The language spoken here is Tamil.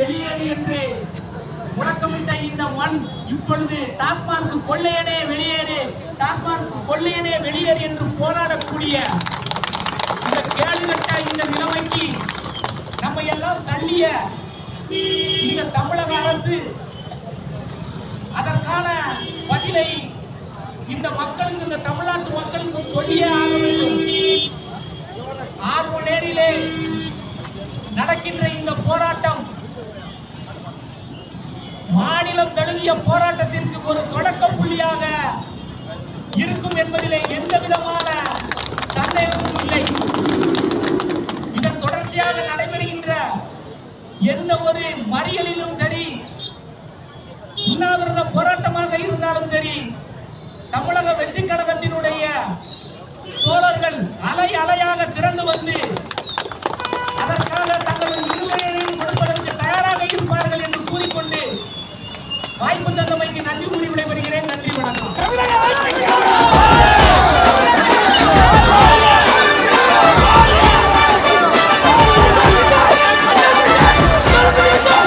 வெளியேறு என்று முழக்கமிட்ட இந்த மண் இப்பொழுது டாஸ்மாக் கொள்ளையனே வெளியேறு, டாஸ்மாக் கொள்ளையனே வெளியேறு என்று போராடக்கூடிய இந்த கேடுகட்ட இந்த நிலைமைக்கு நம்ம எல்லாம் தள்ளிய இந்த தமிழக அரசு அதற்கான பதிலை இந்த மக்களுக்கு, இந்த தமிழ்நாட்டு மக்களுக்கு சொல்லியே ஆக வேண்டும். ஆர்வ நேரிலே நடக்கின்ற இந்த போராட்டம் மாநிலம் தழுவிய போராட்டத்திற்கு ஒரு தொடக்க புள்ளியாக இருக்கும் என்பதிலே எந்த விதமான சந்தேகமும் இல்லை. இதன் தொடர்ச்சியாக நடைபெறுகின்ற எந்த ஒரு மறியலிலும் சரி, உண்ணாவிரத போராட்டமாக இருந்தாலும் சரி, தமிழக வெற்றி கழகத்தினுடைய தோழர்கள் அலை அலையாக திறந்து வந்து